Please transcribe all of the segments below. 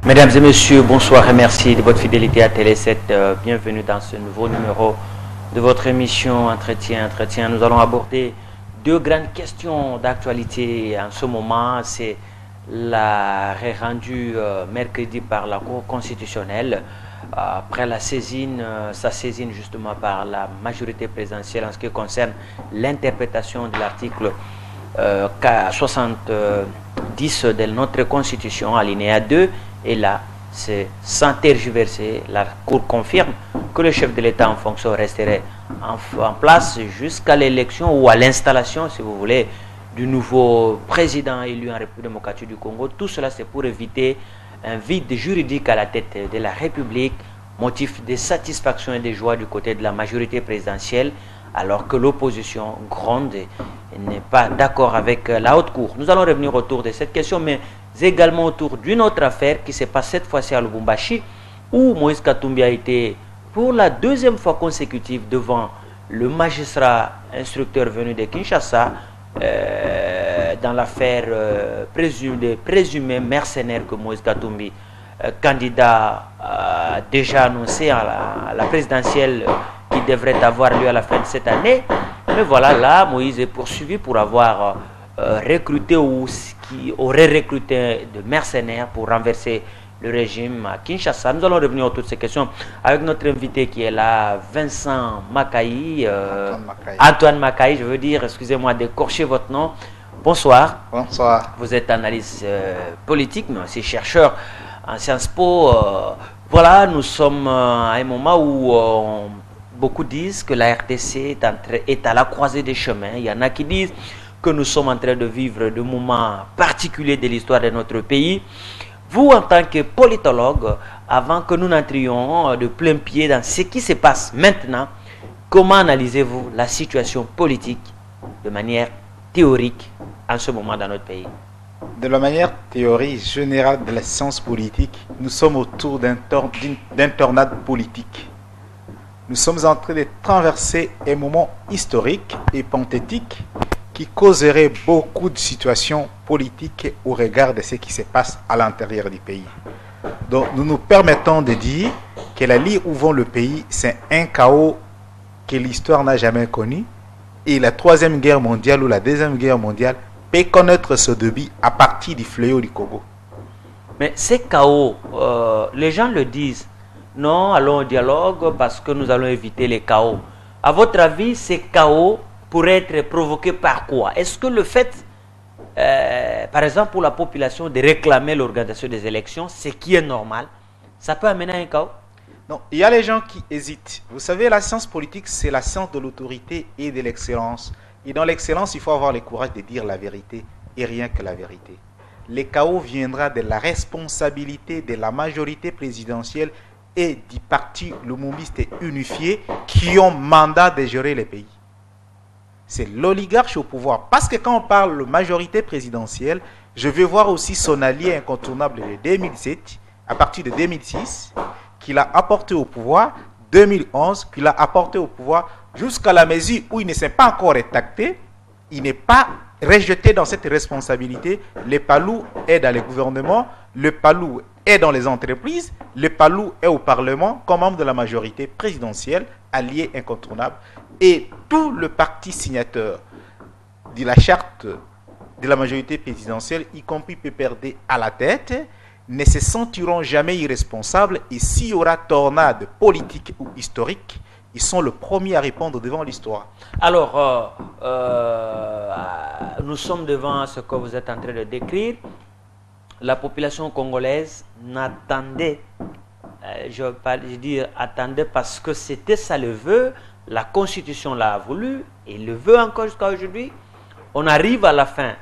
Mesdames et messieurs, bonsoir et merci de votre fidélité à Télé 7. Bienvenue dans ce nouveau numéro de votre émission Entretien. Nous allons aborder deux grandes questions d'actualité en ce moment. C'est l'arrêt rendu mercredi par la Cour constitutionnelle après la saisine, sa saisine justement par la majorité présidentielle en ce qui concerne l'interprétation de l'article 70 de notre Constitution, alinéa 2. Et là, c'est sans tergiverser, la Cour confirme que le chef de l'État en fonction resterait en place jusqu'à l'élection ou à l'installation, si vous voulez, du nouveau président élu en République démocratique du Congo. Tout cela, c'est pour éviter un vide juridique à la tête de la République, motif de satisfaction et de joie du côté de la majorité présidentielle, alors que l'opposition gronde et n'est pas d'accord avec la haute cour. Nous allons revenir autour de cette question, mais également autour d'une autre affaire qui se passe cette fois-ci à Lubumbashi, où Moïse Katumbi a été pour la deuxième fois consécutive devant le magistrat instructeur venu de Kinshasa dans l'affaire présumée mercenaire que Moïse Katumbi, candidat déjà annoncé à la présidentielle qui devrait avoir lieu à la fin de cette année. Mais voilà, là, Moïse est poursuivi pour avoir recruté ou qui aurait recruté de mercenaires pour renverser le régime à Kinshasa. Nous allons revenir autour de ces questions avec notre invité qui est là, Vincent Makaï, Antoine Makaï, je veux dire, excusez-moi d'écorcher votre nom. Bonsoir. Bonsoir. Vous êtes analyste politique, mais aussi chercheur en Sciences Po. Voilà, nous sommes à un moment où beaucoup disent que la RDC est à la croisée des chemins. Il y en a qui disent que nous sommes en train de vivre de moments particuliers de l'histoire de notre pays. Vous, en tant que politologue, avant que nous n'entrions de plein pied dans ce qui se passe maintenant, comment analysez-vous la situation politique de manière théorique en ce moment dans notre pays? De la manière théorie générale de la science politique, nous sommes autour d'un tornade politique. Nous sommes en train de traverser un moment historique et panthétique qui causerait beaucoup de situations politiques au regard de ce qui se passe à l'intérieur du pays. Donc nous nous permettons de dire que la ligne où va le pays, c'est un chaos que l'histoire n'a jamais connu, et la Troisième Guerre mondiale ou la Deuxième Guerre mondiale peut connaître ce début à partir du fléau du Congo. Mais ces chaos, les gens le disent, non, allons au dialogue parce que nous allons éviter les chaos. À votre avis, ces chaos pourrait être provoqué par quoi? Est-ce que le fait, par exemple, pour la population de réclamer l'organisation des élections, ce qui est normal, ça peut amener à un chaos? Non, il y a les gens qui hésitent. Vous savez, la science politique, c'est la science de l'autorité et de l'excellence. Et dans l'excellence, il faut avoir le courage de dire la vérité et rien que la vérité. Le chaos viendra de la responsabilité de la majorité présidentielle et du parti lumumbiste unifié qui ont mandat de gérer le pays. C'est l'oligarche au pouvoir. Parce que quand on parle de majorité présidentielle, je vais voir aussi son allié incontournable de 2007, à partir de 2006, qu'il a apporté au pouvoir, 2011, qu'il a apporté au pouvoir, jusqu'à la mesure où il ne s'est pas encore rétracté, il n'est pas rejeté dans cette responsabilité. Le palou est dans le gouvernement, le palou est dans les entreprises, le palou est au Parlement comme membre de la majorité présidentielle, allié incontournable. Et tout le parti signateur de la charte de la majorité présidentielle, y compris PPRD à la tête, ne se sentiront jamais irresponsables. Et s'il y aura tornade politique ou historique, ils sont les premiers à répondre devant l'histoire. Alors, nous sommes devant ce que vous êtes en train de décrire. La population congolaise n'attendait, attendait parce que c'était ça le vœu. La Constitution l'a voulu et le veut encore jusqu'à aujourd'hui. On arrive à la fin.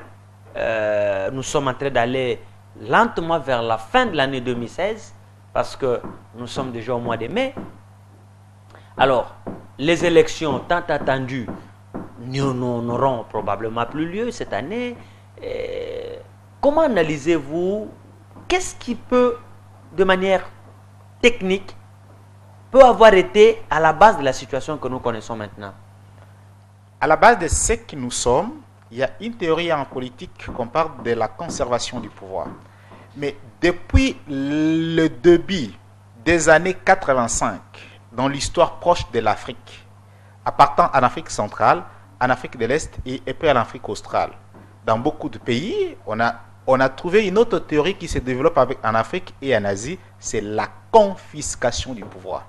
Nous sommes en train d'aller lentement vers la fin de l'année 2016 parce que nous sommes déjà au mois de mai. Alors, les élections tant attendues n'auront probablement plus lieu cette année. Comment analysez-vous? Qu'est-ce qui peut, de manière technique, peut avoir été à la base de la situation que nous connaissons maintenant? À la base de ce que nous sommes, il y a une théorie en politique qu'on parle de la conservation du pouvoir. Mais depuis le début des années 85, dans l'histoire proche de l'Afrique, appartenant en Afrique centrale, en Afrique de l'Est et puis en Afrique australe, dans beaucoup de pays, on a trouvé une autre théorie qui se développe en Afrique et en Asie, c'est la confiscation du pouvoir.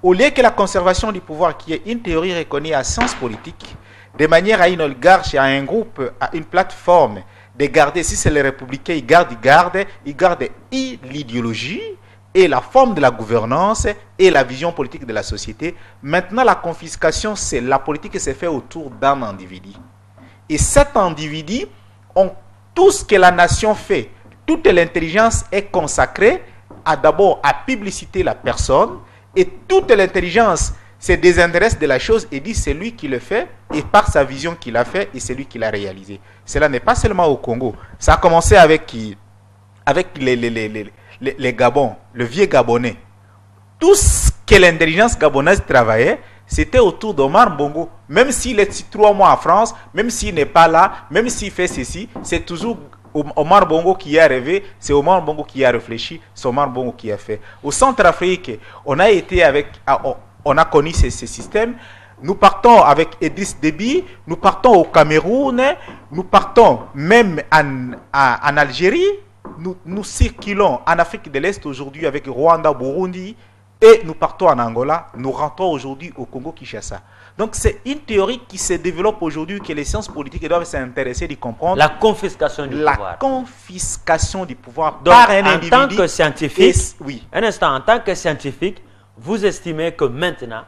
Au lieu que la conservation du pouvoir, qui est une théorie reconnue à science politique, de manière à une oligarchie, à un groupe, à une plateforme, de garder, si c'est les républicains, ils gardent l'idéologie et la forme de la gouvernance et la vision politique de la société. Maintenant, la confiscation, c'est la politique qui se fait autour d'un individu. Et cet individu, tout ce que la nation fait, toute l'intelligence est consacrée d'abord à publiciter la personne, et toute l'intelligence se désintéresse de la chose et dit c'est lui qui le fait, et par sa vision qu'il a fait, et c'est lui qui l'a réalisé. Cela n'est pas seulement au Congo. Ça a commencé avec les Gabons, le vieux Gabonais. Tout ce que l'intelligence gabonaise travaillait, c'était autour d'Omar Bongo. Même s'il est 3 mois en France, même s'il n'est pas là, même s'il fait ceci, c'est toujours Omar Bongo qui a rêvé, c'est Omar Bongo qui a réfléchi, c'est Omar Bongo qui a fait. Au Centrafrique, on a connu ces systèmes. Nous partons avec Idriss Déby, nous partons au Cameroun, nous partons même en Algérie, nous circulons en Afrique de l'Est aujourd'hui avec Rwanda, Burundi, et nous partons en Angola, nous rentrons aujourd'hui au Congo-Kinshasa. Donc c'est une théorie qui se développe aujourd'hui, que les sciences politiques doivent s'intéresser, d'y comprendre. La confiscation du pouvoir. La confiscation du pouvoir Donc, par un individu. En tant que scientifique, oui. Un instant, en tant que scientifique, vous estimez que maintenant,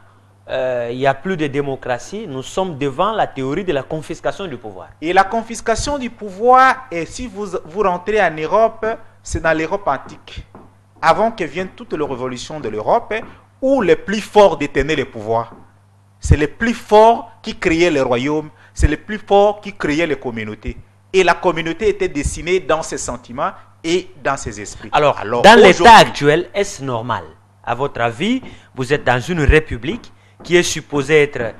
il n'y a plus de démocratie, nous sommes devant la théorie de la confiscation du pouvoir. Et la confiscation du pouvoir, et si vous rentrez en Europe, c'est dans l'Europe antique. Avant que vienne toute la révolution de l'Europe, où les plus forts détenaient le pouvoir. C'est les plus forts qui créaient les royaumes, c'est les plus forts qui créaient les communautés. Et la communauté était dessinée dans ses sentiments et dans ses esprits. Alors dans l'état actuel, est-ce normal? À votre avis, vous êtes dans une république qui est supposée être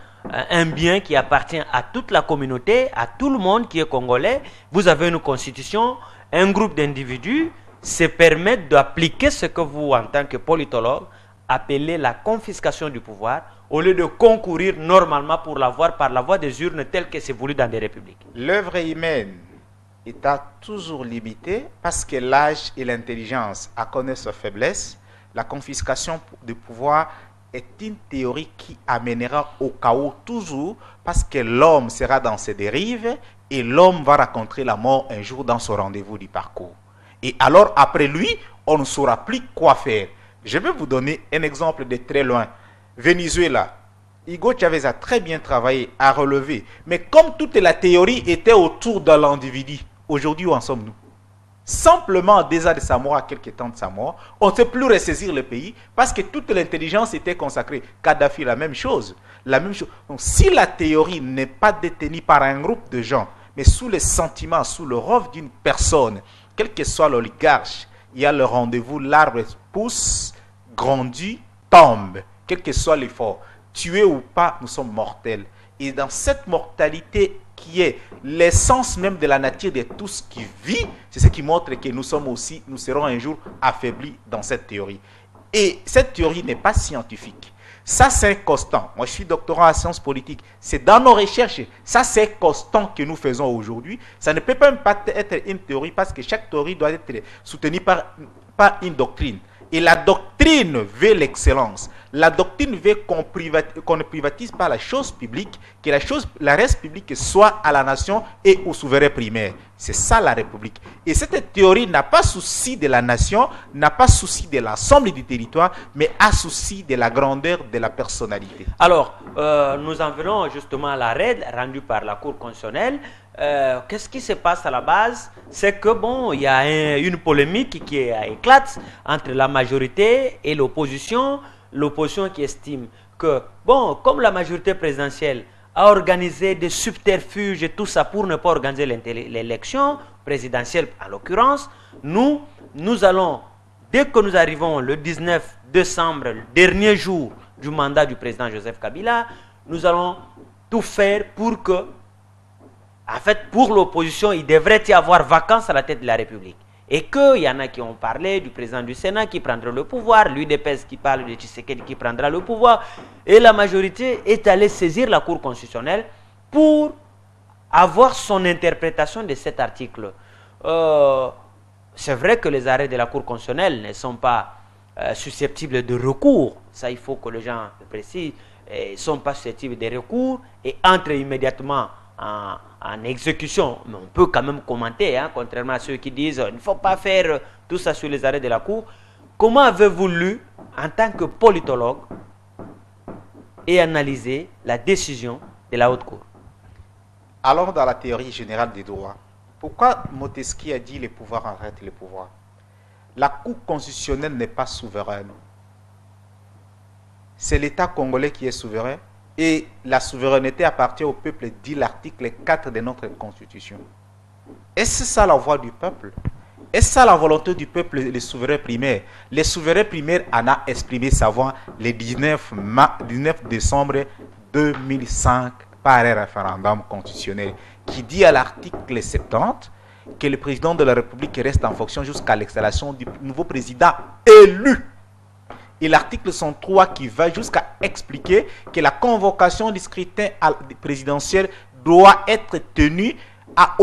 un bien qui appartient à toute la communauté, à tout le monde qui est congolais. Vous avez une constitution, un groupe d'individus se permettent d'appliquer ce que vous, en tant que politologue, appelez la confiscation du pouvoir, au lieu de concourir normalement pour l'avoir par la voie des urnes telles que c'est voulu dans des républiques. L'œuvre humaine est toujours limitée parce que l'âge et l'intelligence connaissent sa faiblesse. La confiscation du pouvoir est une théorie qui amènera au chaos toujours parce que l'homme sera dans ses dérives et l'homme va rencontrer la mort un jour dans son rendez-vous du parcours. Et alors, après lui, on ne saura plus quoi faire. Je vais vous donner un exemple de très loin. Venezuela. Hugo Chavez a très bien travaillé, a relevé. Mais comme toute la théorie était autour de l'individu, aujourd'hui, où en sommes-nous? Simplement, déjà de sa mort, à quelques temps de sa mort, on ne sait plus ressaisir le pays parce que toute l'intelligence était consacrée. Kadhafi, la même chose. Donc, si la théorie n'est pas détenue par un groupe de gens, mais sous les sentiments, sous le rôle d'une personne, quel que soit l'oligarche, il y a le rendez-vous, l'arbre pousse, grandit, tombe. Quel que soit l'effort, tué ou pas, nous sommes mortels. Et dans cette mortalité qui est l'essence même de la nature de tout ce qui vit, c'est ce qui montre que nous serons un jour affaiblis dans cette théorie. Et cette théorie n'est pas scientifique. Ça, c'est constant. Moi, je suis doctorant en sciences politiques. C'est dans nos recherches. Ça, c'est constant que nous faisons aujourd'hui. Ça ne peut même pas être une théorie parce que chaque théorie doit être soutenue par une doctrine. Et la doctrine veut l'excellence. La doctrine veut qu'on ne privatise pas la chose publique, que la res publique soit à la nation et au souverain primaire. C'est ça la République. Et cette théorie n'a pas souci de la nation, n'a pas souci de l'ensemble du territoire, mais a souci de la grandeur de la personnalité. Alors, nous en venons justement à l'arrêt rendu par la Cour constitutionnelle. Qu'est-ce qui se passe à la base? C'est que bon, il y a une polémique qui éclate entre la majorité et l'opposition. L'opposition qui estime que, bon, comme la majorité présidentielle a organisé des subterfuges et tout ça pour ne pas organiser l'élection présidentielle en l'occurrence, nous allons, dès que nous arrivons le 19 décembre, le dernier jour du mandat du président Joseph Kabila, nous allons tout faire pour que, en fait, pour l'opposition, il devrait y avoir vacances à la tête de la République. Et qu'il y en a qui ont parlé du président du Sénat qui prendra le pouvoir, l'UDPS qui parle de Tshisekedi qui prendra le pouvoir, et la majorité est allée saisir la Cour constitutionnelle pour avoir son interprétation de cet article. C'est vrai que les arrêts de la Cour constitutionnelle ne sont pas susceptibles de recours, ça il faut que les gens le précisent, ne sont pas susceptibles de recours et entrent immédiatement en exécution. Mais on peut quand même commenter, hein, contrairement à ceux qui disent il ne faut pas faire tout ça sur les arrêts de la Cour. Comment avez-vous lu, en tant que politologue, et analysé la décision de la Haute Cour? Alors, dans la théorie générale des droits, pourquoi Montesquieu a dit les pouvoirs arrêtent les pouvoirs? La Cour constitutionnelle n'est pas souveraine. C'est l'État congolais qui est souverain et la souveraineté appartient au peuple, dit l'article 4 de notre Constitution. Est-ce ça la voix du peuple? Est-ce ça la volonté du peuple, les souverains primaires? Les souverains primaires en a exprimé sa voix le 19 décembre 2005 par un référendum constitutionnel qui dit à l'article 70 que le président de la République reste en fonction jusqu'à l'installation du nouveau président élu. Et l'article 103 qui va jusqu'à expliquer que la convocation du scrutin présidentiel doit être tenue à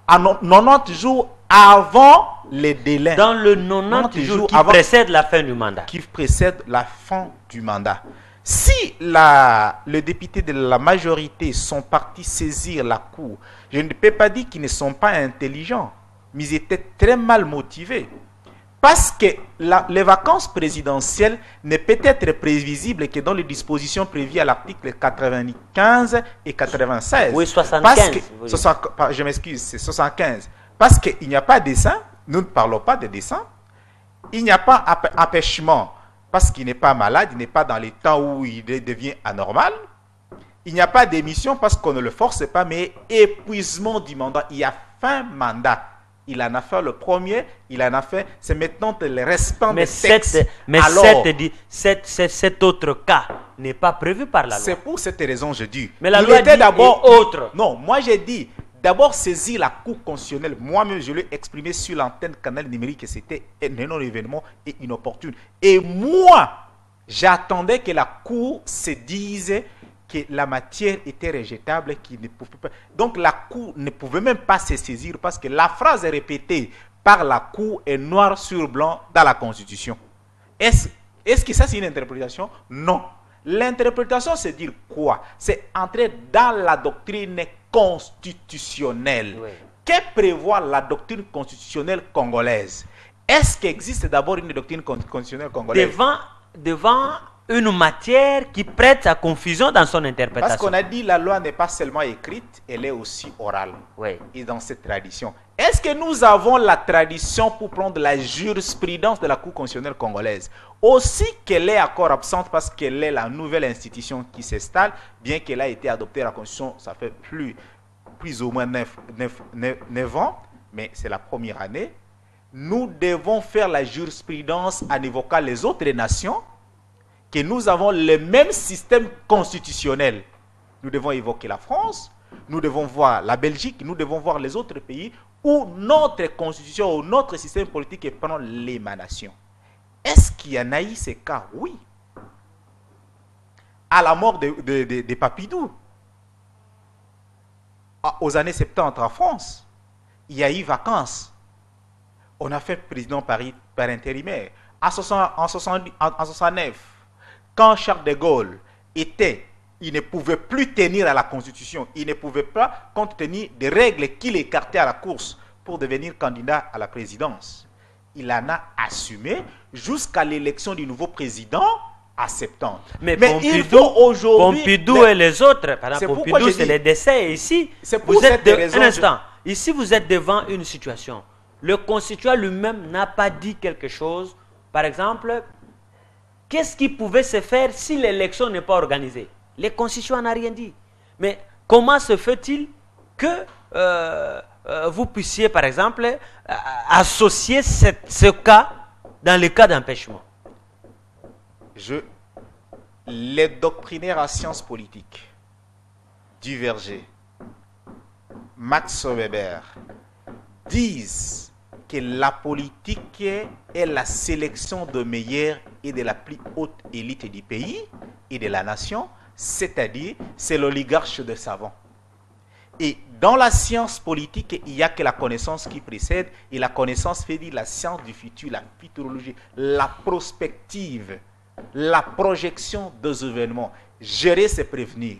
90 jours avant les délais. Dans le 90 jours qui précède la fin du mandat. Qui précède la fin du mandat. Si les députés de la majorité sont partis saisir la Cour, je ne peux pas dire qu'ils ne sont pas intelligents, mais ils étaient très mal motivés. Parce que les vacances présidentielles ne peuvent être prévisibles que dans les dispositions prévues à l'article 95 et 96. Oui, 75. Je m'excuse, c'est 75. Parce qu'il n'y a pas de dessin, nous ne parlons pas de dessin. Il n'y a pas empêchement parce qu'il n'est pas malade, il n'est pas dans les temps où il devient anormal. Il n'y a pas d'émission parce qu'on ne le force pas, mais épuisement du mandat. Il y a fin mandat. Il en a fait le premier, il en a fait, c'est maintenant le restant des textes. Cet autre cas n'est pas prévu par la loi. C'est pour cette raison je dis. Mais la loi dit d'abord autre. Non, moi j'ai dit, d'abord saisir la Cour constitutionnelle. Moi-même, je l'ai exprimé sur l'antenne canal numérique que c'était un énorme événement et inopportune. Et moi, j'attendais que la Cour se dise que la matière était rejetable, qu'il ne pouvait pas. Donc la Cour ne pouvait même pas se saisir parce que la phrase répétée par la Cour est noir sur blanc dans la Constitution. Est-ce que ça c'est une interprétation? Non. L'interprétation c'est dire quoi? C'est entrer dans la doctrine constitutionnelle. Oui. Que prévoit la doctrine constitutionnelle congolaise? Est-ce qu'il existe d'abord une doctrine constitutionnelle congolaise? Devant une matière qui prête à confusion dans son interprétation. Parce qu'on a dit la loi n'est pas seulement écrite, elle est aussi orale. Oui. Et dans cette tradition. Est-ce que nous avons la tradition pour prendre la jurisprudence de la Cour constitutionnelle congolaise? Aussi qu'elle est encore absente parce qu'elle est la nouvelle institution qui s'installe, bien qu'elle a été adoptée à la Constitution, ça fait plus ou moins 9 ans, mais c'est la première année. Nous devons faire la jurisprudence en évoquant les autres nations, que nous avons le même système constitutionnel. Nous devons évoquer la France, nous devons voir la Belgique, nous devons voir les autres pays où notre constitution, ou notre système politique prend l'émanation. Est-ce qu'il y en a eu ces cas? Oui. À la mort de Papidou, aux années 70 en France, il y a eu vacances. On a fait président par intérimaire. En 69, quand Charles de Gaulle il ne pouvait plus tenir à la Constitution, il ne pouvait pas, compte tenu des règles qu'il écartait à la course pour devenir candidat à la présidence. Il en a assumé jusqu'à l'élection du nouveau président à 70. Mais il faut aujourd'hui... Pompidou et les autres, par exemple, Pompidou, c'est les décès ici. C'est pour cette raison. Un instant, ici vous êtes devant une situation. Le constituant lui-même n'a pas dit quelque chose. Par exemple, qu'est-ce qui pouvait se faire si l'élection n'est pas organisée? Le constituant n'a rien dit. Mais comment se fait-il que vous puissiez, par exemple, associer ce cas dans le cas d'empêchement? Les doctrinaires en sciences politiques, Duverger, Max Weber, disent que la politique est la sélection de meilleurs et de la plus haute élite du pays et de la nation, c'est-à-dire c'est l'oligarche de savants. Et dans la science politique, il n'y a que la connaissance qui précède, et la connaissance fait dire la science du futur, la futurologie, la prospective, la projection des événements. Gérer, c'est prévenir.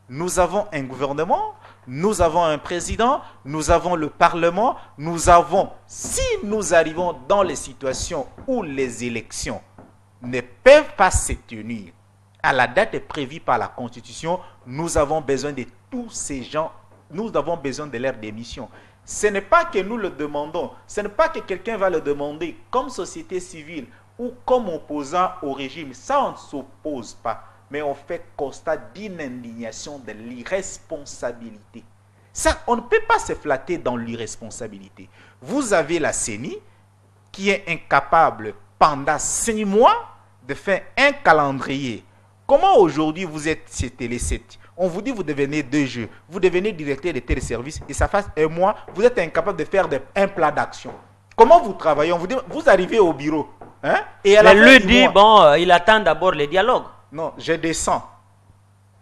Nous avons un gouvernement, nous avons un président, nous avons le Parlement, nous avons, si nous arrivons dans les situations où les élections ne peuvent pas se tenir à la date prévue par la Constitution, nous avons besoin de tous ces gens, nous avons besoin de leur démission. Ce n'est pas que nous le demandons, ce n'est pas que quelqu'un va le demander comme société civile ou comme opposant au régime. Ça, on ne s'oppose pas, mais on fait constat d'une indignation de l'irresponsabilité. Ça, on ne peut pas se flatter dans l'irresponsabilité. Vous avez la CENI qui est incapable pendant 6 mois de faire un calendrier. Comment aujourd'hui vous êtes chez Télé 7? On vous dit vous devenez 2 jeux, vous devenez directeur de téléservices et ça fait 1 mois, vous êtes incapable de faire un plat d'action. Comment vous travaillez? On vous dit, vous arrivez au bureau. Hein? Et mais lui dit, bon, il attend d'abord le dialogue. Non, je descends.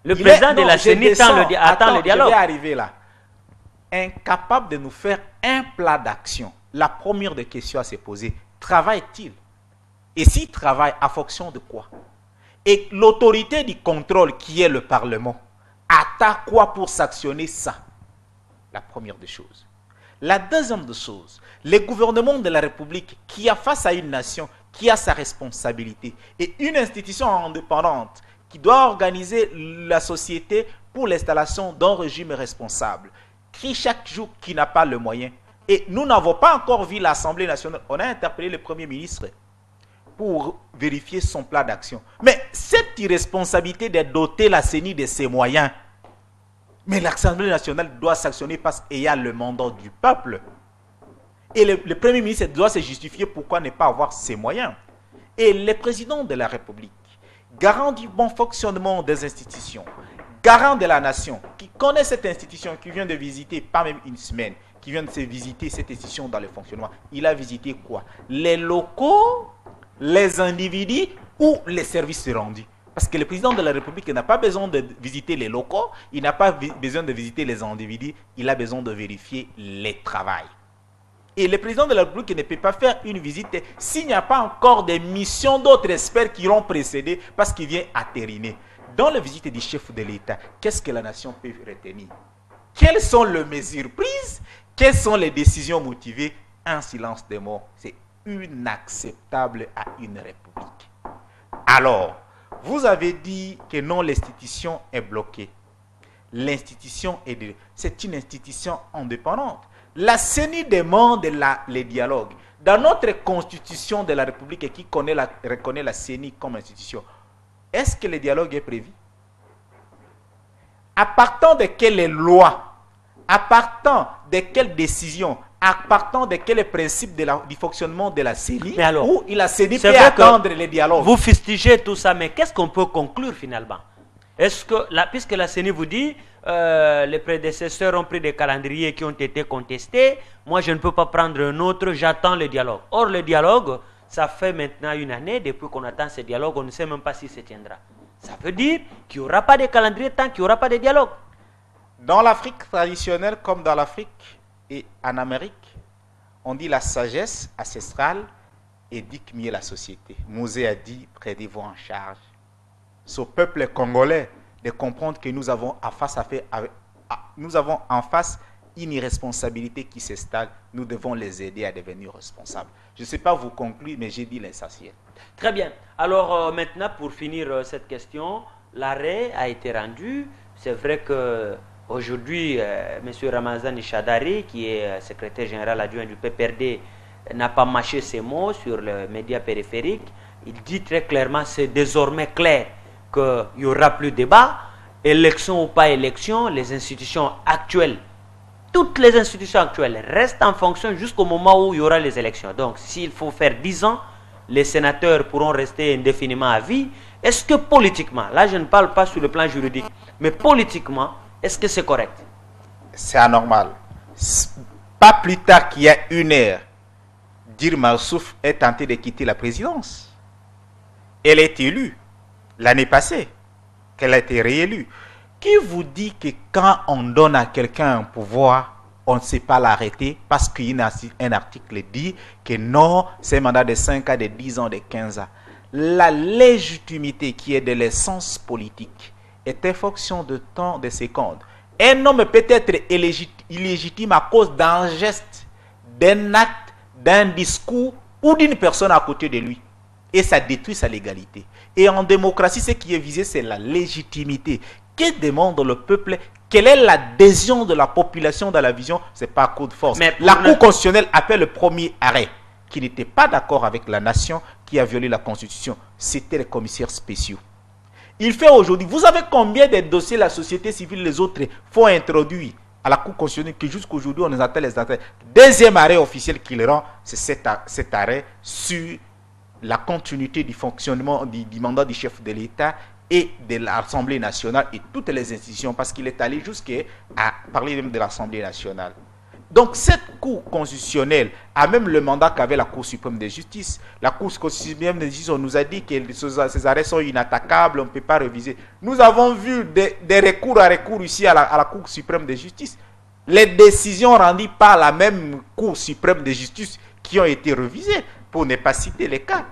Le président de la CENI attend le dialogue. Je vais arriver là. Incapable de nous faire un plat d'action. La première des questions à se poser, travaille-t-il? Et s'il travaille, à fonction de quoi? Et l'autorité du contrôle qui est le Parlement, attend quoi pour sanctionner ça? La première des choses. La deuxième des choses, le gouvernement de la République qui a face à une nation, qui a sa responsabilité, et une institution indépendante qui doit organiser la société pour l'installation d'un régime responsable, crie chaque jour qui n'a pas le moyen. Et nous n'avons pas encore vu l'Assemblée nationale. On a interpellé le Premier ministre pour vérifier son plan d'action. Mais cette irresponsabilité de doter la CENI de ses moyens, mais l'Assemblée nationale doit sanctionner parce qu'il y a le mandat du peuple. Et le Premier ministre doit se justifier pourquoi ne pas avoir ses moyens. Et le président de la République, garant du bon fonctionnement des institutions, garant de la nation, qui connaît cette institution, qui vient de visiter, pas même une semaine, qui vient de se visiter cette institution dans le fonctionnement, il a visité quoi? Les locaux, les individus ou les services rendus? Parce que le président de la République n'a pas besoin de visiter les locaux, il n'a pas besoin de visiter les individus, il a besoin de vérifier les travails. Et le président de la République ne peut pas faire une visite s'il n'y a pas encore des missions d'autres experts qui l'ont précédé parce qu'il vient attériner. Dans la visite du chef de l'État, qu'est-ce que la nation peut retenir? Quelles sont les mesures prises? Quelles sont les décisions motivées? Un silence de mort. C'est inacceptable à une république. Alors, vous avez dit que non, l'institution est bloquée. L'institution c'est une institution indépendante. La CENI demande le dialogue. Dans notre constitution de la République qui reconnaît la CENI comme institution, est-ce que le dialogue est prévu? À partant de quelles lois? À partant de quelles décisions? À partant de quels principes du fonctionnement de la CENI? Où la CENI peut attendre les dialogues? Vous fustigez tout ça, mais qu'est-ce qu'on peut conclure finalement? Est-ce que, puisque la CENI vous dit, les prédécesseurs ont pris des calendriers qui ont été contestés, moi je ne peux pas prendre un autre, j'attends le dialogue. Or le dialogue, ça fait maintenant 1 année, depuis qu'on attend ce dialogue, on ne sait même pas si se tiendra. Ça veut dire qu'il n'y aura pas de calendrier tant qu'il n'y aura pas de dialogue. Dans l'Afrique traditionnelle, comme dans l'Afrique et en Amérique, on dit la sagesse ancestrale éduque mieux la société. Mosé a dit, prenez-vous en charge. Ce peuple congolais de comprendre que nous avons en face une irresponsabilité qui s'installe. Nous devons les aider à devenir responsables. Je ne sais pas vous conclure, mais j'ai dit l'essentiel. Très bien. Alors maintenant, pour finir cette question, l'arrêt a été rendu. C'est vrai que aujourd'hui, M. Ramazani Chadari, qui est secrétaire général adjoint du PPRD, n'a pas mâché ses mots sur les médias périphériques. Il dit très clairement, c'est désormais clair qu'il n'y aura plus de débat, élection ou pas élection, les institutions actuelles, toutes les institutions actuelles restent en fonction jusqu'au moment où il y aura les élections. Donc, s'il faut faire 10 ans, les sénateurs pourront rester indéfiniment à vie. Est-ce que politiquement, là je ne parle pas sur le plan juridique, mais politiquement, est-ce que c'est correct? C'est anormal. Pas plus tard qu'il y a 1 heure, Dilma Rousseff est tentée de quitter la présidence. Elle est élue l'année passée, qu'elle a été réélue. Qui vous dit que quand on donne à quelqu'un un pouvoir, on ne sait pas l'arrêter parce qu'il y a un article qui dit que non, c'est un mandat de 5 ans, de 10 ans, de 15 ans. La légitimité qui est de l'essence politique est en fonction de temps, de secondes. Un homme peut être illégitime à cause d'un geste, d'un acte, d'un discours ou d'une personne à côté de lui. Et ça détruit sa légalité. Et en démocratie, ce qui est visé, c'est la légitimité. Que demande le peuple? Quelle est l'adhésion de la population dans la vision? Ce n'est pas un coup de force. Mais la Cour constitutionnelle appelle le premier arrêt qui n'était pas d'accord avec la nation qui a violé la Constitution. C'était les commissaires spéciaux. Il fait aujourd'hui, vous savez combien de dossiers la société civile, les autres, font introduire à la Cour constitutionnelle que jusqu'aujourd'hui on les attend, les attend. Deuxième arrêt officiel qu'il rend, c'est cet arrêt sur la continuité du fonctionnement du mandat du chef de l'État et de l'Assemblée nationale et toutes les institutions, parce qu'il est allé jusqu'à parler même de l'Assemblée nationale. Donc cette Cour constitutionnelle a même le mandat qu'avait la Cour suprême de justice. La Cour suprême de justice, on nous a dit que ces arrêts sont inattaquables, on ne peut pas réviser. Nous avons vu des recours à recours ici à la Cour suprême de justice. Les décisions rendues par la même Cour suprême de justice qui ont été révisées, pour ne pas citer les cas.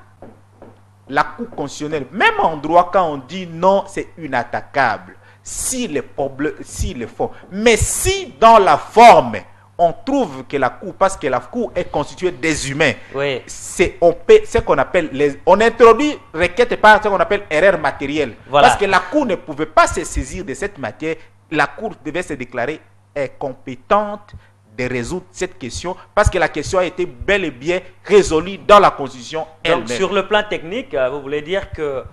La Cour constitutionnelle, même en droit, quand on dit non, c'est inattaquable. Si les font. Mais si dans la forme, on trouve que la Cour, parce que la Cour est constituée des humains, oui, c'est ce qu'on appelle, on introduit requête par ce qu'on appelle erreur matérielle. Voilà. Parce que la Cour ne pouvait pas se saisir de cette matière, la Cour devait se déclarer compétente de résoudre cette question, parce que la question a été bel et bien résolue dans la Constitution elle-même. Donc sur le plan technique, vous voulez dire que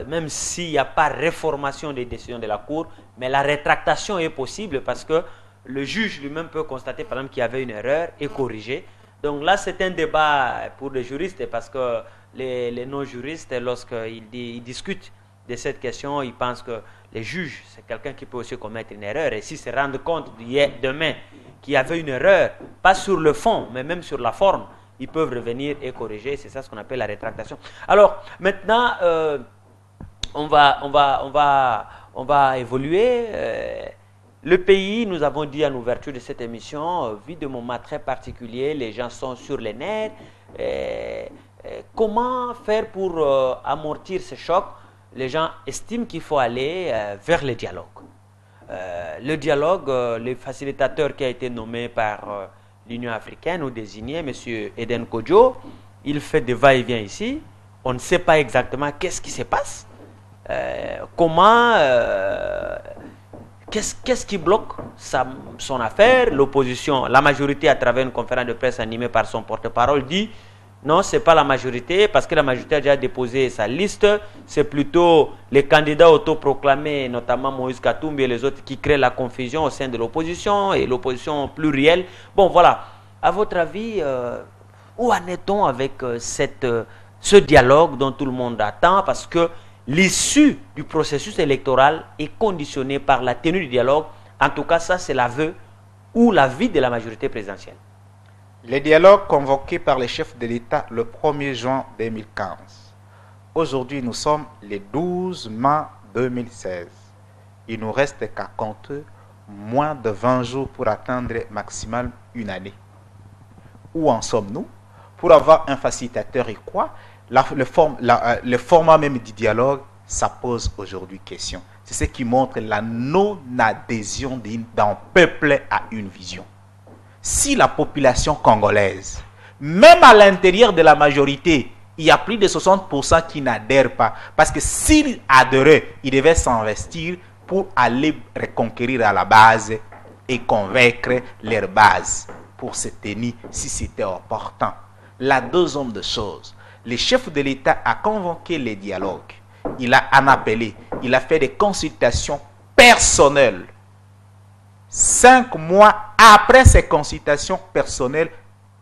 même s'il n'y a pas réformation des décisions de la Cour, mais la rétractation est possible parce que le juge lui-même peut constater par exemple qu'il y avait une erreur et corriger. Donc là c'est un débat pour les juristes, parce que les non-juristes, lorsqu'ils discutent de cette question, ils pensent que les juges, c'est quelqu'un qui peut aussi commettre une erreur, et s'ils se rendent compte demain qu'il y avait une erreur, pas sur le fond, mais même sur la forme, ils peuvent revenir et corriger. C'est ça ce qu'on appelle la rétractation. Alors, maintenant, on va évoluer. Le pays, nous avons dit en ouverture de cette émission, vit de moments très particuliers, les gens sont sur les nerfs. Comment faire pour amortir ce choc? Les gens estiment qu'il faut aller vers le dialogue. Le dialogue, le facilitateur qui a été nommé par l'Union africaine ou désigné, M. Eden Kodjo, il fait des va-et-vient ici. On ne sait pas exactement qu'est-ce qui se passe. Qu'est-ce qui bloque son affaire? L'opposition, la majorité, à travers une conférence de presse animée par son porte-parole, dit non, ce n'est pas la majorité, parce que la majorité a déjà déposé sa liste. C'est plutôt les candidats autoproclamés, notamment Moïse Katumbi et les autres, qui créent la confusion au sein de l'opposition, et l'opposition plurielle. Bon, voilà. À votre avis, où en est-on avec ce dialogue dont tout le monde attend? Parce que l'issue du processus électoral est conditionnée par la tenue du dialogue. En tout cas, ça, c'est l'aveu ou l'avis de la majorité présidentielle. Le dialogue convoqué par les chefs de l'État le 1er juin 2015. Aujourd'hui, nous sommes le 12 mai 2016. Il nous reste qu'à compter moins de 20 jours pour atteindre maximal une année. Où en sommes-nous? Pour avoir un facilitateur et quoi? Le format même du dialogue, ça pose aujourd'hui question. C'est ce qui montre la non-adhésion d'un peuple à une vision. Si la population congolaise, même à l'intérieur de la majorité, il y a plus de 60% qui n'adhèrent pas, parce que s'ils adhéraient, ils devaient s'investir pour aller reconquérir à la base et convaincre leur base pour se tenir si c'était important. La deuxième des choses, le chef de l'État a convoqué les dialogues, il a en appelé, il a fait des consultations personnelles. 5 mois après ces consultations personnelles,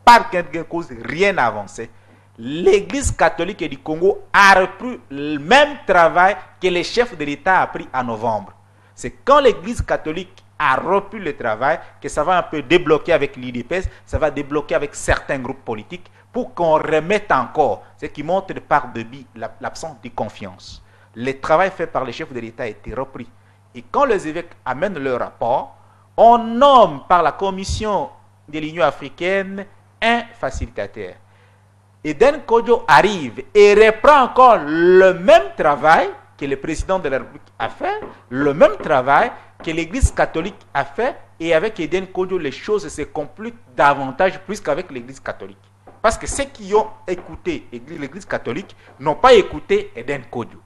par quelque cause, rien n'a avancé. L'Église catholique du Congo a repris le même travail que le chef de l'État a pris en novembre. C'est quand l'Église catholique a repris le travail que ça va un peu débloquer avec l'UDPS, ça va débloquer avec certains groupes politiques pour qu'on remette encore, ce qui montre par débit l'absence de confiance. Le travail fait par les chefs de l'État a été repris. Et quand les évêques amènent leur rapport, on nomme par la Commission de l'Union africaine un facilitateur. Eden Kodjo arrive et reprend encore le même travail que le président de la République a fait, le même travail que l'Église catholique a fait, et avec Eden Kodjo, les choses se compliquent davantage plus qu'avec l'Église catholique. Parce que ceux qui ont écouté l'Église catholique n'ont pas écouté Eden Kodjo.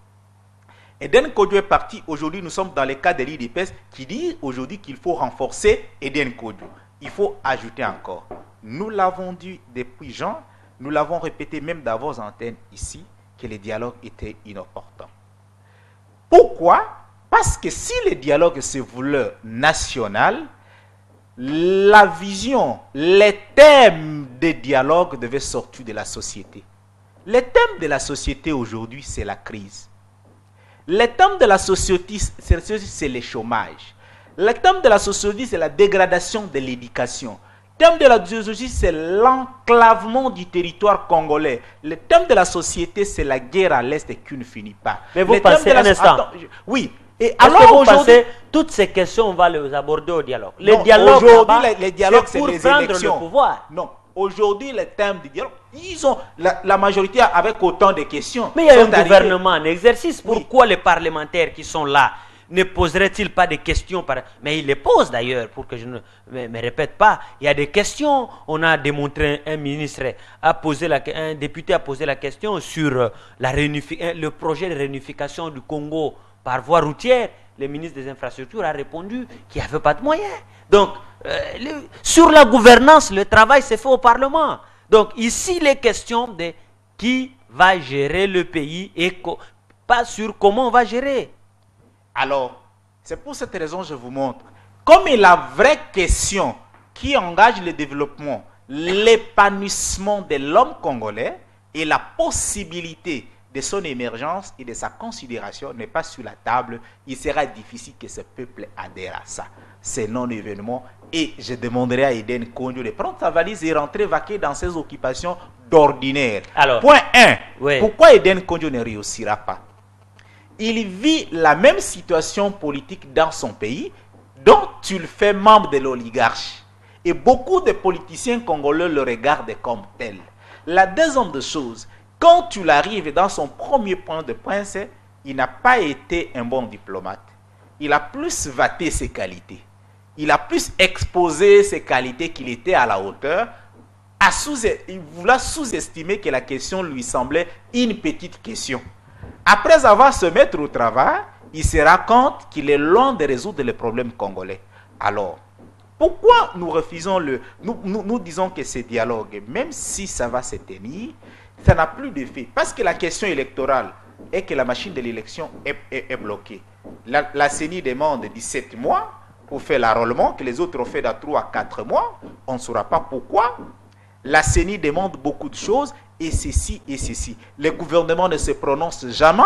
Eden Kodjo est parti. Aujourd'hui, nous sommes dans le cas de l'IDPS qui dit aujourd'hui qu'il faut renforcer Eden Kodjo. Il faut ajouter encore. Nous l'avons dit depuis Jean, nous l'avons répété même dans vos antennes ici, que le dialogue était inopportun. Pourquoi? Parce que si le dialogue se voulait national, la vision, les thèmes de dialogue devaient sortir de la société. Le thème de la société aujourd'hui, c'est la crise. Le thème de la société, c'est le chômage. Le thème de la société, c'est la dégradation de l'éducation. Le thème de la société, c'est l'enclavement du territoire congolais. Le thème de la société, c'est la guerre à l'Est qui ne finit pas. Mais vous pensez un instant. Attends, oui. Et alors alors aujourd'hui, toutes ces questions, on va les aborder au dialogue. Le dialogue, c'est pour prendre le pouvoir. Non. Aujourd'hui, le thème du dialogue, ils ont la majorité avec autant de questions. Mais il y a un gouvernement en exercice. Pourquoi les parlementaires qui sont là ne poseraient-ils pas des questions Mais ils les posent d'ailleurs, pour que je ne me répète pas. Il y a des questions. On a démontré, un député a posé la question sur le projet de réunification du Congo par voie routière. Le ministre des Infrastructures a répondu qu'il n'y avait pas de moyens. Donc, sur la gouvernance, le travail s'est fait au Parlement. Donc, ici, les questions de qui va gérer le pays et pas sur comment on va gérer. Alors, c'est pour cette raison que je vous montre. Comme la vraie question qui engage le développement, l'épanouissement de l'homme congolais et la possibilité de son émergence et de sa considération n'est pas sur la table, il sera difficile que ce peuple adhère à ça. C'est non-événement. Et je demanderai à Eden Kodjo de prendre sa valise et rentrer vaquer dans ses occupations d'ordinaire. Point 1. Oui. Pourquoi Eden Kodjo ne réussira pas? Il vit la même situation politique dans son pays, dont il fait membre de l'oligarchie. Et beaucoup de politiciens congolais le regardent comme tel. La deuxième des choses, quand il arrive dans son premier point de prince, il n'a pas été un bon diplomate. Il a plus vanté ses qualités. Il a plus exposé ses qualités qu'il était à la hauteur. Il voulait sous-estimer que la question lui semblait une petite question. Après avoir se mettre au travail, il se rend compte qu'il est loin de résoudre les problèmes congolais. Alors, pourquoi nous refusons nous disons que ce dialogue, même si ça va se tenir, ça n'a plus d'effet. Parce que la question électorale est que la machine de l'élection est bloquée. La CENI demande 17 mois pour faire l'enrôlement, que les autres ont fait dans 3 à 4 mois. On ne saura pas pourquoi. La CENI demande beaucoup de choses, et ceci et ceci. Le gouvernement ne se prononce jamais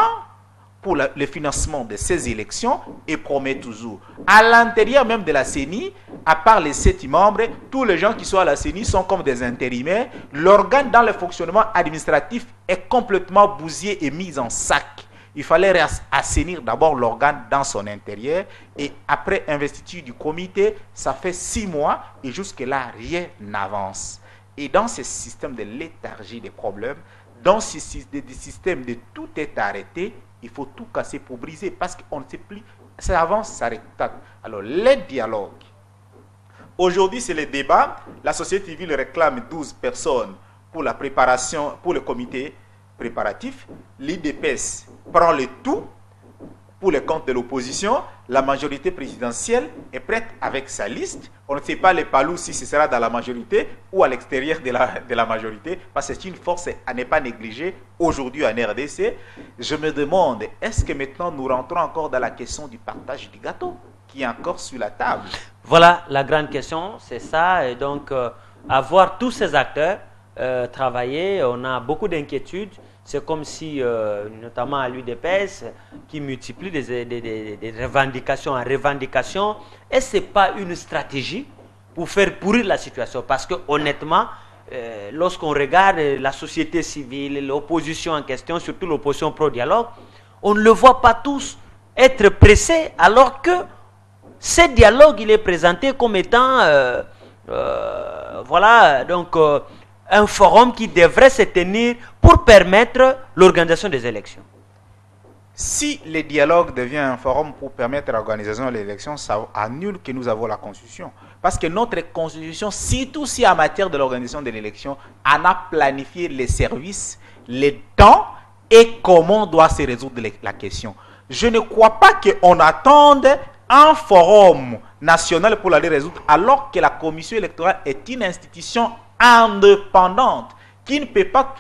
pour le financement de ces élections et promet toujours. À l'intérieur même de la CENI, à part les 7 membres, tous les gens qui sont à la CENI sont comme des intérimaires. L'organe dans le fonctionnement administratif est complètement bousillé et mis en sac. Il fallait assainir d'abord l'organe dans son intérieur, et après investiture du comité, ça fait 6 mois et jusque-là, rien n'avance. Et dans ce système de léthargie des problèmes, dans ce système de tout est arrêté, il faut tout casser pour briser, parce qu'on ne sait plus, ça avance, ça retarde. Alors, les dialogues. Aujourd'hui, c'est le débat. La société civile réclame 12 personnes pour la préparation, pour le comité préparatif. L'IDPS prend le tout pour le compte de l'opposition. La majorité présidentielle est prête avec sa liste. On ne sait pas les palous si ce sera dans la majorité ou à l'extérieur de la majorité, parce que c'est une force à ne pas négliger aujourd'hui en RDC. Je me demande, est-ce que maintenant nous rentrons encore dans la question du partage du gâteau qui est encore sur la table? Voilà la grande question, c'est ça. Et donc, avoir tous ces acteurs travailler, on a beaucoup d'inquiétudes. C'est comme si, notamment à l'UDPS, qui multiplie des revendications en revendications. Et ce n'est pas une stratégie pour faire pourrir la situation. Parce que honnêtement, lorsqu'on regarde la société civile, l'opposition en question, surtout l'opposition pro-dialogue, on ne le voit pas tous être pressés, alors que ce dialogue, il est présenté comme étant, voilà, donc un forum qui devrait se tenir pour permettre l'organisation des élections. Si le dialogue devient un forum pour permettre l'organisation de l'élection, ça annule que nous avons la Constitution. Parce que notre Constitution, surtout si en matière de l'organisation de l'élection, en a planifié les services, les temps et comment doit se résoudre la question. Je ne crois pas qu'on attende un forum national pour aller résoudre, alors que la commission électorale est une institution indépendante qui ne peut pas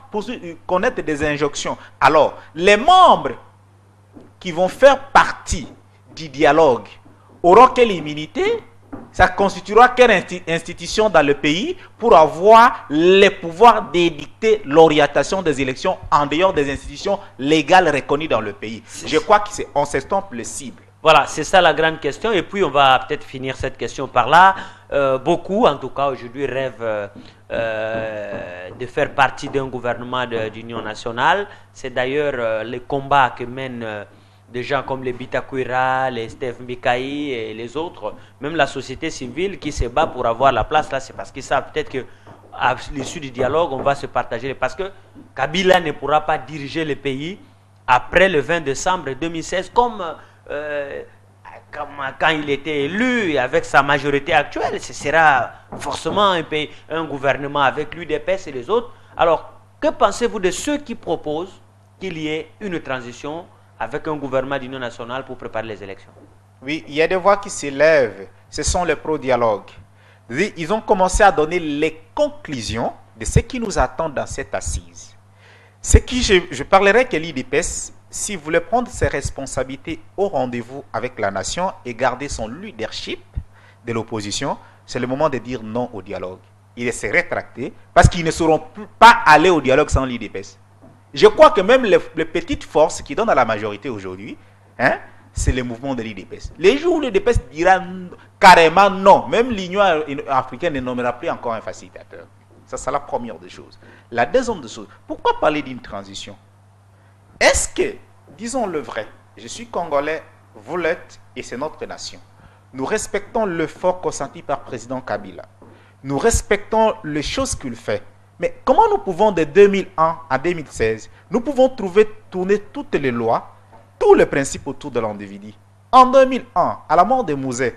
connaître des injonctions. Alors, les membres qui vont faire partie du dialogue auront quelle immunité? Ça constituera quelle institution dans le pays pour avoir les pouvoirs d'édicter l'orientation des élections en dehors des institutions légales reconnues dans le pays? Je crois qu'on s'estompe le cible. Voilà, c'est ça la grande question. Et puis, on va peut-être finir cette question par là. Beaucoup, en tout cas, aujourd'hui, rêvent de faire partie d'un gouvernement d'union nationale. C'est d'ailleurs le combat que mènent des gens comme les Bitakwira, les Steve Mikaï et les autres, même la société civile qui se bat pour avoir la place là, c'est parce qu'ils savent peut-être qu'à l'issue du dialogue, on va se partager. Parce que Kabila ne pourra pas diriger le pays après le 20 décembre 2016 comme quand il était élu avec sa majorité actuelle. Ce sera forcément un gouvernement avec l'UDPS et les autres. Alors, que pensez-vous de ceux qui proposent qu'il y ait une transition avec un gouvernement d'union nationale pour préparer les élections? Oui, il y a des voix qui s'élèvent. Ce sont les pro-dialogues. Ils ont commencé à donner les conclusions de ce qui nous attend dans cette assise. Ce qui, je parlerai que l'IDPS, s'il voulait prendre ses responsabilités au rendez-vous avec la nation et garder son leadership de l'opposition, c'est le moment de dire non au dialogue. Ils se rétracter parce qu'ils ne sauront pas aller au dialogue sans l'IDPS. Je crois que même les petites forces qui donnent à la majorité aujourd'hui, hein, c'est le mouvement de l'IDPS. Les jours où l'IDPS dira carrément non, même l'Union africaine ne nommera plus encore un facilitateur. Ça, c'est la première des choses. La deuxième des choses, pourquoi parler d'une transition? Est-ce que, disons le vrai, je suis congolais, vous l'êtes, et c'est notre nation. Nous respectons l'effort consenti par le président Kabila. Nous respectons les choses qu'il fait. Mais comment nous pouvons, de 2001 à 2016, nous pouvons tourner toutes les lois, tous les principes autour de l'individu? En 2001, à la mort de Mouzé,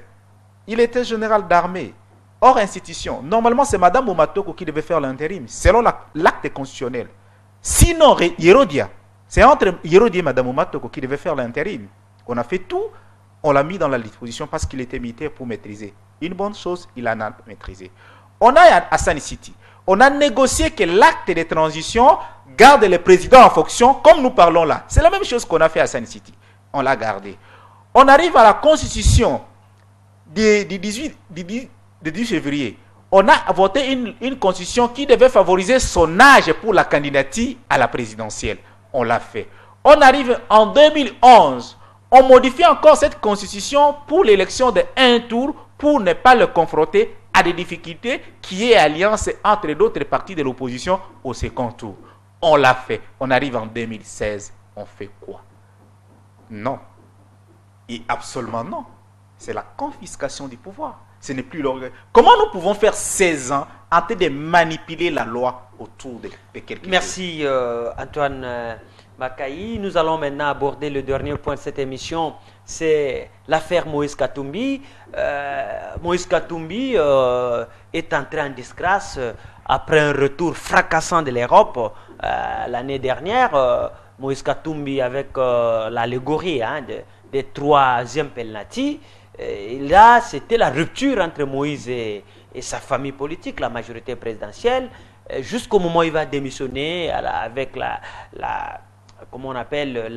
il était général d'armée, hors institution. Normalement, c'est Mme Oumatoko qui devait faire l'intérim, selon l'acte constitutionnel. Sinon, Hérodia, c'est entre Hérodia et Mme Oumatoko qui devait faire l'intérim. On a fait tout, on l'a mis dans la disposition parce qu'il était militaire pour maîtriser. Une bonne chose, il en a maîtrisé. On a à San City. On a négocié que l'acte de transition garde le président en fonction, comme nous parlons là. C'est la même chose qu'on a fait à San City. On l'a gardé. On arrive à la constitution du 18 février. On a voté une constitution qui devait favoriser son âge pour la candidature à la présidentielle. On l'a fait. On arrive en 2011. On modifie encore cette constitution pour l'élection de un tour pour ne pas le confronter à des difficultés qui est alliance entre d'autres partis de l'opposition au second tour. On l'a fait. On arrive en 2016. On fait quoi? Non. Et absolument non. C'est la confiscation du pouvoir. Ce n'est plus l'orgueil. Comment nous pouvons faire 16 ans en train de manipuler la loi autour de quelqu'un? Merci Antoine Makaï. Nous allons maintenant aborder le dernier point de cette émission. C'est l'affaire Moïse Katumbi. Moïse Katumbi est entré en disgrâce après un retour fracassant de l'Europe l'année dernière. Moïse Katumbi avec l'allégorie des troisième penalty. Là, c'était la rupture entre Moïse et sa famille politique, la majorité présidentielle, jusqu'au moment où il va démissionner avec comment on appelle,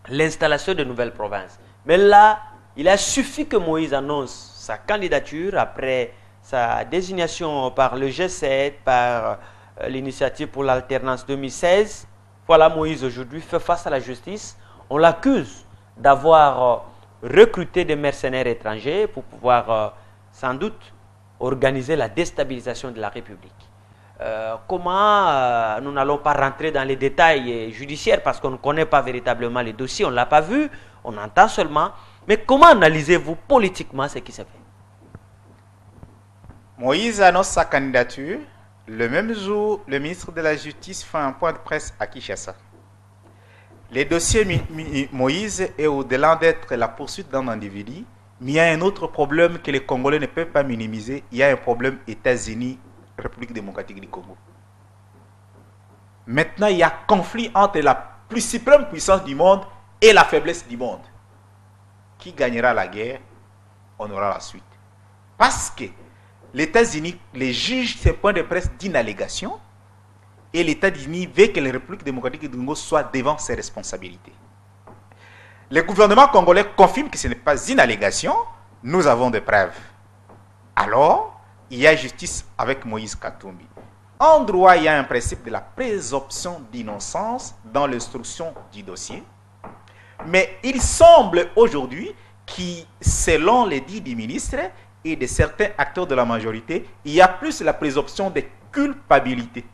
l'installation de nouvelles provinces. Mais là, il a suffi que Moïse annonce sa candidature après sa désignation par le G7, par l'initiative pour l'alternance 2016. Voilà, Moïse aujourd'hui fait face à la justice. On l'accuse d'avoir recruté des mercenaires étrangers pour pouvoir sans doute organiser la déstabilisation de la République. comment nous n'allons pas rentrer dans les détails judiciaires parce qu'on ne connaît pas véritablement les dossiers, on ne l'a pas vu, on entend seulement. Mais comment analysez-vous politiquement ce qui s'est fait? Moïse annonce sa candidature. Le même jour, le ministre de la Justice fait un point de presse à Kinshasa. Les dossiers Moïse est au-delà d'être la poursuite d'un individu, mais il y a un autre problème que les Congolais ne peuvent pas minimiser. Il y a un problème États-Unis, République démocratique du Congo. Maintenant, il y a conflit entre la plus suprême puissance du monde et la faiblesse du monde. Qui gagnera la guerre? On aura la suite. Parce que les États-Unis les jugent ces points de presse d'une allégation et les États-Unis veut que la République démocratique du Congo soit devant ses responsabilités. Le gouvernement congolais confirme que ce n'est pas une allégation. Nous avons des preuves. Alors, il y a justice avec Moïse Katumbi. En droit, il y a un principe de la présomption d'innocence dans l'instruction du dossier. Mais il semble aujourd'hui que, selon les dits du ministre et de certains acteurs de la majorité, il y a plus la présomption de culpabilité.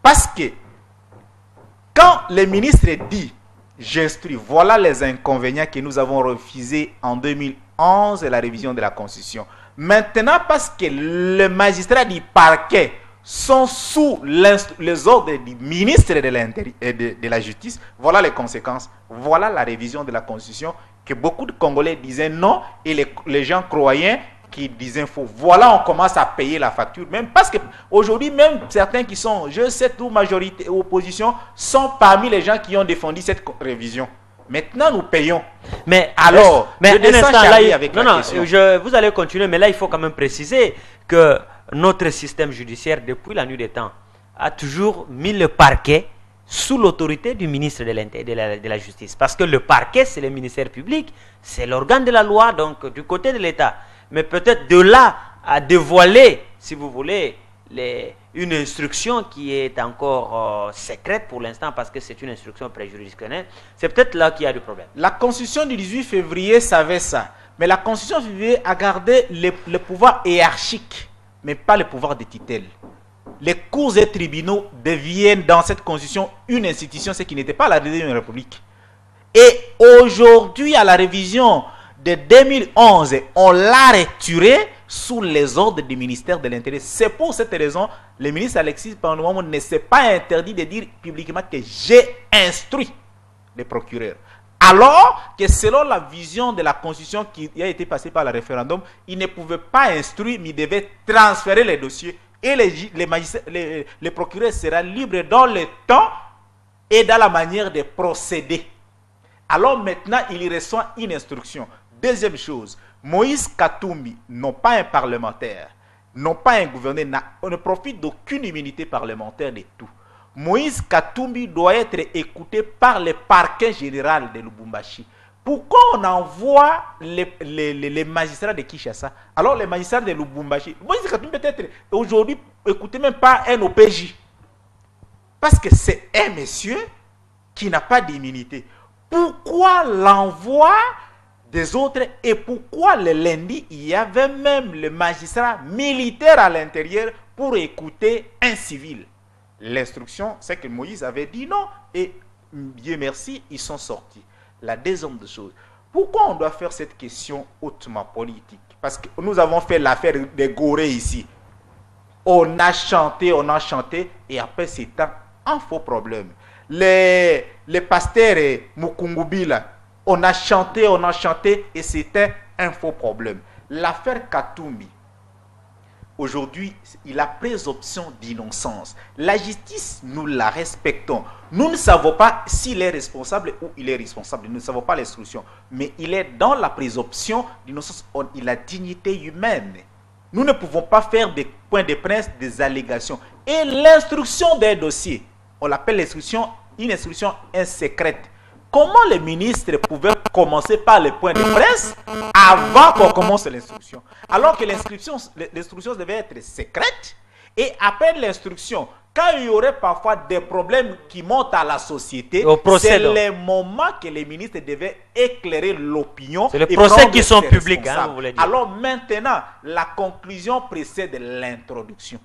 Parce que quand le ministre dit « j'instruis », voilà les inconvénients que nous avons refusés en 2011 et la révision de la Constitution. Maintenant, parce que les magistrats du parquet sont sous les ordres du ministre de la Justice, voilà les conséquences. Voilà la révision de la Constitution que beaucoup de Congolais disaient non et les gens croyaient qui disaient faux. Voilà, on commence à payer la facture. Même parce qu'aujourd'hui, même certains qui sont, je sais, tout majorité ou opposition, sont parmi les gens qui ont défendu cette révision. Maintenant, nous payons. Mais alors, mais je descends instant, là, avec la question. Vous allez continuer, mais là, il faut quand même préciser que notre système judiciaire, depuis la nuit des temps, a toujours mis le parquet sous l'autorité du ministre de la Justice. Parce que le parquet, c'est le ministère public, c'est l'organe de la loi, donc du côté de l'État. Mais peut-être de là à dévoiler, si vous voulez, une instruction qui est encore secrète pour l'instant parce que c'est une instruction préjuridictionnelle, c'est peut-être là qu'il y a du problème. La Constitution du 18 février savait ça. Mais la Constitution du 18 février a gardé le pouvoir hiérarchique, mais pas le pouvoir de tutelle. Les cours et tribunaux deviennent dans cette Constitution une institution, ce qui n'était pas la Deuxième République. Et aujourd'hui, à la révision de 2011, on l'a retiré sous les ordres du ministère de l'Intérieur. C'est pour cette raison, le ministre Alexis Pandouamou ne s'est pas interdit de dire publiquement que j'ai instruit les procureurs. Alors que selon la vision de la Constitution qui a été passée par le référendum, il ne pouvait pas instruire, mais il devait transférer les dossiers. Et les procureurs seront libres dans le temps et dans la manière de procéder. Alors maintenant, il reçoit une instruction. Deuxième chose, Moïse Katumbi, non pas un parlementaire, non pas un gouverneur, on ne profite d'aucune immunité parlementaire de tout. Moïse Katumbi doit être écouté par le parquet général de Lubumbashi. Pourquoi on envoie les magistrats de Kinshasa? Alors les magistrats de Lubumbashi, Moïse Katumbi peut-être aujourd'hui, écoutez même pas un OPJ. Parce que c'est un monsieur qui n'a pas d'immunité. Pourquoi l'envoi des autres et pourquoi le lundi, il y avait même le magistrat militaire à l'intérieur pour écouter un civil? L'instruction, c'est que Moïse avait dit non et Dieu merci, ils sont sortis. La deuxième chose, pourquoi on doit faire cette question hautement politique? Parce que nous avons fait l'affaire des Gorée ici. On a chanté et après c'est un faux problème. Les pasteurs Mukungubila, on a chanté et c'était un faux problème. L'affaire Katumbi, aujourd'hui, il a présomption d'innocence. La justice, nous la respectons. Nous ne savons pas s'il est responsable ou il est responsable. Nous ne savons pas l'instruction. Mais il est dans la présomption d'innocence. Il a dignité humaine. Nous ne pouvons pas faire des points de presse, des allégations. Et l'instruction des dossiers, on l'appelle une instruction secrète. Comment les ministres pouvaient commencer par les points de presse avant qu'on commence l'instruction? Alors que l'instruction devait être secrète. Et après l'instruction, quand il y aurait parfois des problèmes qui montent à la société, c'est le moment que les ministres devaient éclairer l'opinion. C'est les procès qui sont publics, hein, vous voulez dire. Alors maintenant, la conclusion précède l'introduction.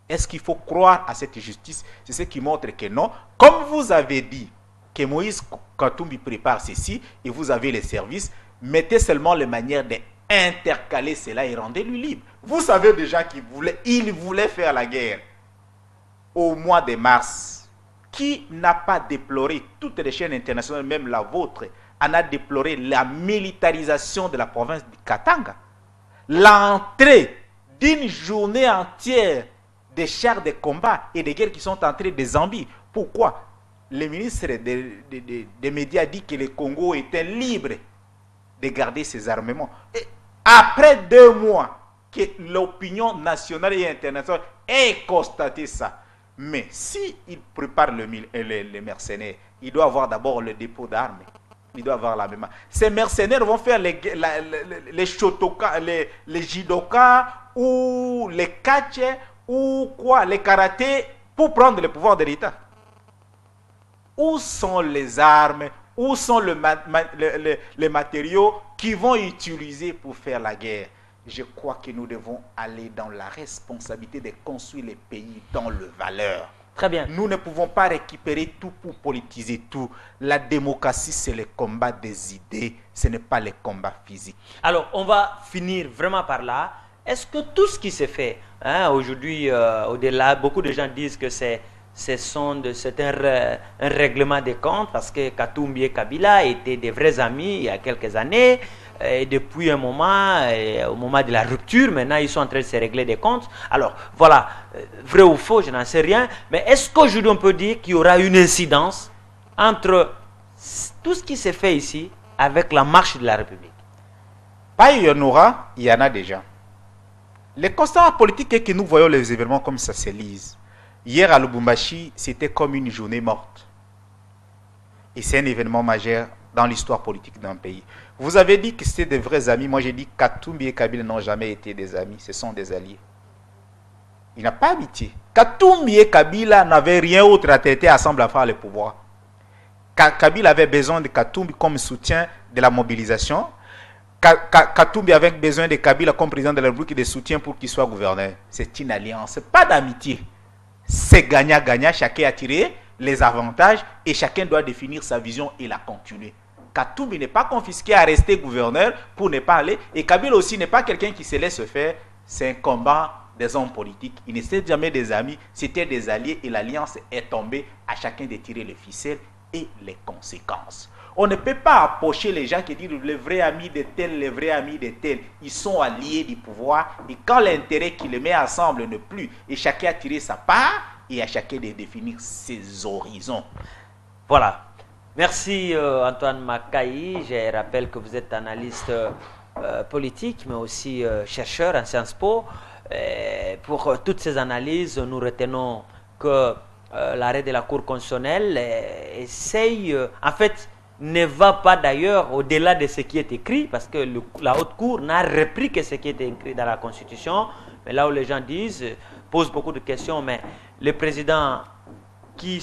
Est-ce qu'il faut croire à cette justice? C'est ce qui montre que non. Comme vous avez dit que Moïse Katumbi prépare ceci et vous avez les services, mettez seulement les manières d'intercaler cela et rendez-lui libre. Vous savez déjà qu'il voulait faire la guerre au mois de mars. Qui n'a pas déploré, toutes les chaînes internationales, même la vôtre, en a déploré la militarisation de la province du Katanga. L'entrée d'une journée entière des chars de combat et des guerres qui sont entrés des Zambie. Pourquoi? Le ministre des médias dit que le Congo était libre de garder ses armements. Et après 2 mois que l'opinion nationale et internationale ait constaté ça, mais s'il prépare les mercenaires, il doit avoir d'abord le dépôt d'armes. Il doit avoir la même. Ces mercenaires vont faire les shotoka, les jidoka ou les catch ou quoi, les karatés pour prendre le pouvoir de l'État. Où sont les armes? Où sont les matériaux qui vont utiliser pour faire la guerre? Je crois que nous devons aller dans la responsabilité de construire les pays dans le valeur. Très bien. Nous ne pouvons pas récupérer tout pour politiser tout. La démocratie, c'est le combat des idées, ce n'est pas le combat physique. Alors, on va finir vraiment par là. Est-ce que tout ce qui s'est fait, aujourd'hui, au-delà, beaucoup de gens disent que c'est un règlement des comptes parce que Katumbi et Kabila étaient des vrais amis il y a quelques années. Et depuis un moment, au moment de la rupture, maintenant ils sont en train de se régler des comptes. Alors voilà, vrai ou faux, je n'en sais rien. Mais est-ce qu'aujourd'hui on peut dire qu'il y aura une incidence entre tout ce qui s'est fait ici avec la marche de la République? Pas il y en aura, il y en a déjà. Le constat politique est que nous voyons les événements comme ça s'élise. Hier à Lubumbashi, c'était comme une journée morte. Et c'est un événement majeur dans l'histoire politique d'un pays. Vous avez dit que c'était des vrais amis. Moi, j'ai dit que Katumbi et Kabila n'ont jamais été des amis. Ce sont des alliés. Il n'a pas amitié. Katumbi et Kabila n'avaient rien autre à traiter ensemble à faire le pouvoir. Kabila avait besoin de Katumbi comme soutien de la mobilisation. Katumbi avait besoin de Kabila comme président de la République et de soutien pour qu'il soit gouverneur. C'est une alliance, pas d'amitié. C'est gagnant-gagnant. Chacun a tiré les avantages et chacun doit définir sa vision et la continuer. Katumbi n'est pas confisqué à rester gouverneur pour ne pas aller. Et Kabila aussi n'est pas quelqu'un qui se laisse faire. C'est un combat des hommes politiques. Ils n'étaient jamais des amis, c'était des alliés et l'alliance est tombée. À chacun de tirer les ficelles et les conséquences. On ne peut pas approcher les gens qui disent les vrais amis de tel, les vrais amis de tel. Ils sont alliés du pouvoir et quand l'intérêt qui les met ensemble ne plus et chacun a tiré sa part et à chacun de définir ses horizons. Voilà. Merci Antoine Makayi. Je rappelle que vous êtes analyste politique, mais aussi chercheur en Sciences Po. Pour toutes ces analyses, nous retenons que l'arrêt de la Cour constitutionnelle essaye, en fait, ne va pas d'ailleurs au-delà de ce qui est écrit, parce que la Haute Cour n'a repris que ce qui est écrit dans la Constitution. Mais là où les gens posent beaucoup de questions, mais le président qui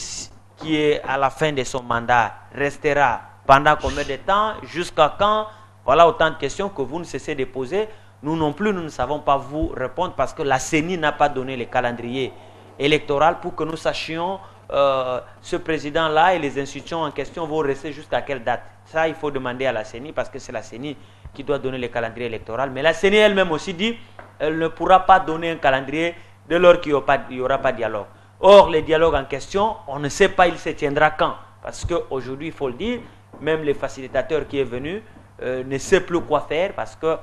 est à la fin de son mandat restera pendant combien de temps, jusqu'à quand? Voilà autant de questions que vous ne cessez de poser. Nous non plus, nous ne savons pas vous répondre parce que la CENI n'a pas donné le calendrier électoral pour que nous sachions ce président-là et les institutions en question vont rester jusqu'à quelle date. Ça, il faut demander à la CENI parce que c'est la CENI qui doit donner le calendrier électoral. Mais la CENI elle-même aussi dit qu'elle ne pourra pas donner un calendrier dès lors qu'il n'y aura pas de dialogue. Or, le dialogue en question, on ne sait pas il se tiendra quand. Parce qu'aujourd'hui, il faut le dire, même les facilitateurs qui est venu ne sait plus quoi faire parce que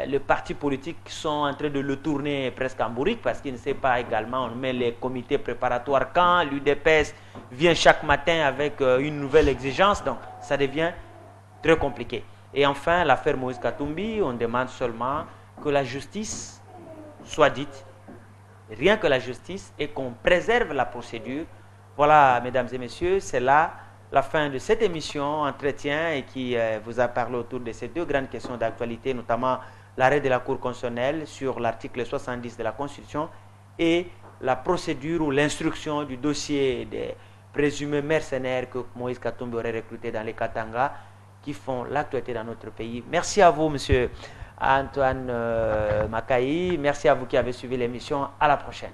les partis politiques sont en train de le tourner presque en bourrique parce qu'ils ne savent pas également. On met les comités préparatoires quand l'UDPS vient chaque matin avec une nouvelle exigence. Donc, ça devient très compliqué. Et enfin, l'affaire Moïse Katumbi, on demande seulement que la justice soit dite. Rien que la justice et qu'on préserve la procédure. Voilà, mesdames et messieurs, c'est là la fin de cette émission Entretien et qui vous a parlé autour de ces deux grandes questions d'actualité, notamment l'arrêt de la Cour constitutionnelle sur l'article 70 de la Constitution et la procédure ou l'instruction du dossier des présumés mercenaires que Moïse Katumbi aurait recrutés dans les Katanga qui font l'actualité dans notre pays. Merci à vous, monsieur Antoine Makayi. Merci à vous qui avez suivi l'émission. À la prochaine.